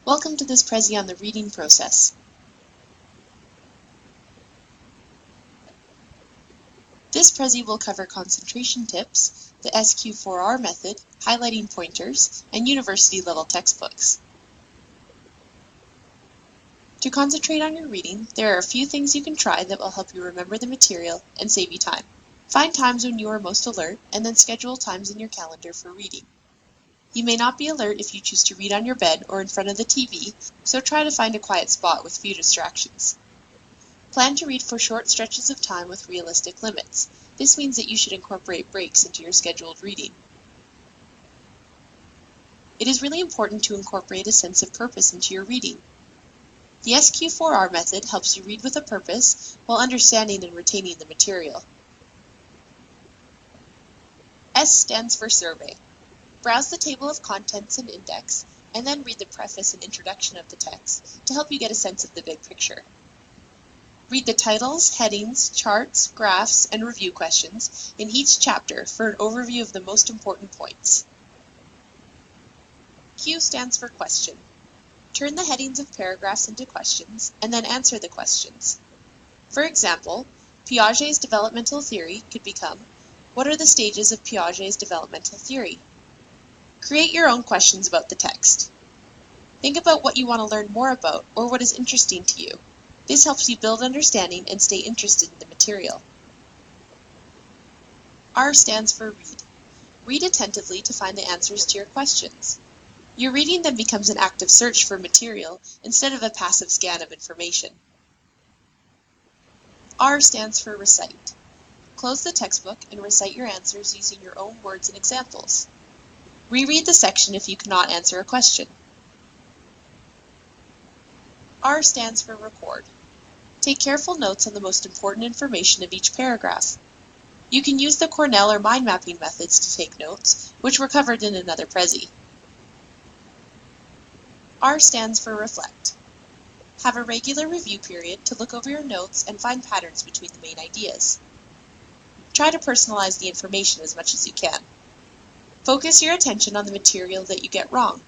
Welcome to this Prezi on the reading process. This Prezi will cover concentration tips, the SQ4R method, highlighting pointers, and university-level textbooks. To concentrate on your reading, there are a few things you can try that will help you remember the material and save you time. Find times when you are most alert, and then schedule times in your calendar for reading. You may not be alert if you choose to read on your bed or in front of the TV, so try to find a quiet spot with few distractions. Plan to read for short stretches of time with realistic limits. This means that you should incorporate breaks into your scheduled reading. It is really important to incorporate a sense of purpose into your reading. The SQ4R method helps you read with a purpose while understanding and retaining the material. S stands for survey. Browse the table of contents and index, and then read the preface and introduction of the text to help you get a sense of the big picture. Read the titles, headings, charts, graphs, and review questions in each chapter for an overview of the most important points. Q stands for question. Turn the headings of paragraphs into questions, and then answer the questions. For example, Piaget's developmental theory could become, what are the stages of Piaget's developmental theory? Create your own questions about the text. Think about what you want to learn more about or what is interesting to you. This helps you build understanding and stay interested in the material. R stands for read. Read attentively to find the answers to your questions. Your reading then becomes an active search for material instead of a passive scan of information. R stands for recite. Close the textbook and recite your answers using your own words and examples. Reread the section if you cannot answer a question. R stands for record. Take careful notes on the most important information of each paragraph. You can use the Cornell or mind mapping methods to take notes, which were covered in another Prezi. R stands for reflect. Have a regular review period to look over your notes and find patterns between the main ideas. Try to personalize the information as much as you can. Focus your attention on the material that you get wrong.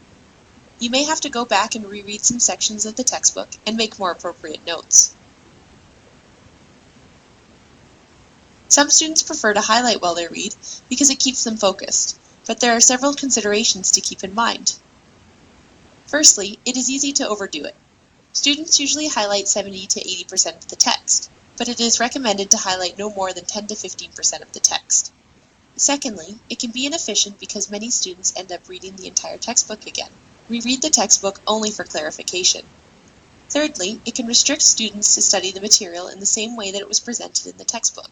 You may have to go back and reread some sections of the textbook and make more appropriate notes. Some students prefer to highlight while they read because it keeps them focused, but there are several considerations to keep in mind. Firstly, it is easy to overdo it. Students usually highlight 70 to 80% of the text, but it is recommended to highlight no more than 10 to 15% of the text. Secondly, it can be inefficient because many students end up reading the entire textbook again. Reread the textbook only for clarification. Thirdly, it can restrict students to study the material in the same way that it was presented in the textbook.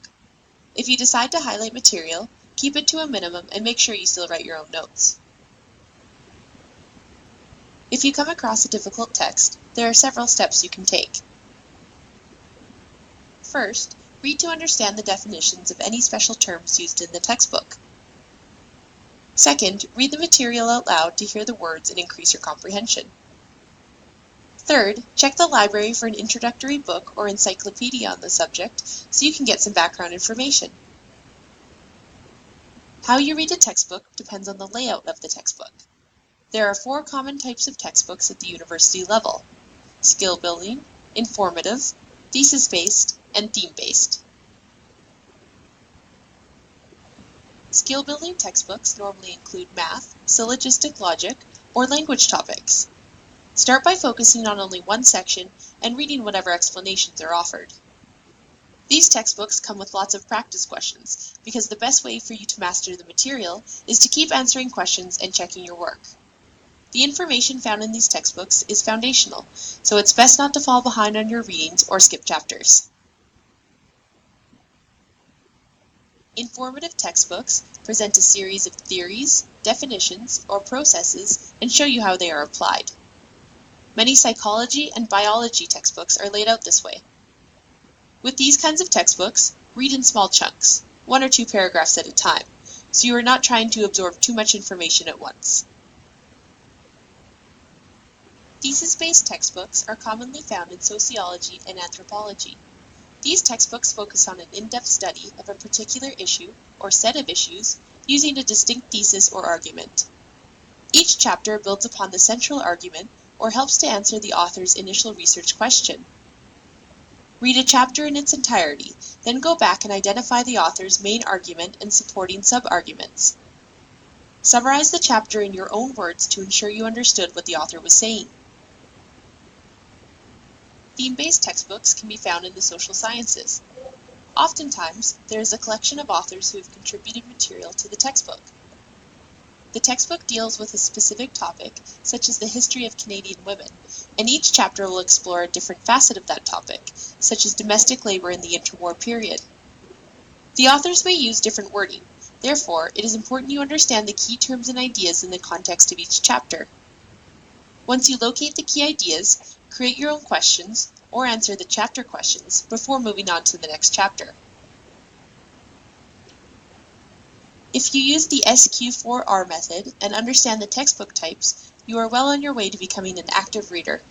If you decide to highlight material, keep it to a minimum and make sure you still write your own notes. If you come across a difficult text, there are several steps you can take. First, read to understand the definitions of any special terms used in the textbook. Second, read the material out loud to hear the words and increase your comprehension. Third, check the library for an introductory book or encyclopedia on the subject so you can get some background information. How you read a textbook depends on the layout of the textbook. There are 4 common types of textbooks at the university level: skill building, informative, thesis-based, and theme-based. Skill-building textbooks normally include math, syllogistic logic, or language topics. Start by focusing on only one section and reading whatever explanations are offered. These textbooks come with lots of practice questions because the best way for you to master the material is to keep answering questions and checking your work. The information found in these textbooks is foundational, so it's best not to fall behind on your readings or skip chapters. Informative textbooks present a series of theories, definitions, or processes and show you how they are applied. Many psychology and biology textbooks are laid out this way. With these kinds of textbooks, read in small chunks, 1 or 2 paragraphs at a time, so you are not trying to absorb too much information at once. Thesis-based textbooks are commonly found in sociology and anthropology. These textbooks focus on an in-depth study of a particular issue or set of issues using a distinct thesis or argument. Each chapter builds upon the central argument or helps to answer the author's initial research question. Read a chapter in its entirety, then go back and identify the author's main argument and supporting sub-arguments. Summarize the chapter in your own words to ensure you understood what the author was saying. Theme-based textbooks can be found in the social sciences. Oftentimes, there is a collection of authors who have contributed material to the textbook. The textbook deals with a specific topic, such as the history of Canadian women, and each chapter will explore a different facet of that topic, such as domestic labor in the interwar period. The authors may use different wording, therefore, it is important you understand the key terms and ideas in the context of each chapter. Once you locate the key ideas, create your own questions, or answer the chapter questions before moving on to the next chapter. If you use the SQ4R method and understand the textbook types, you are well on your way to becoming an active reader.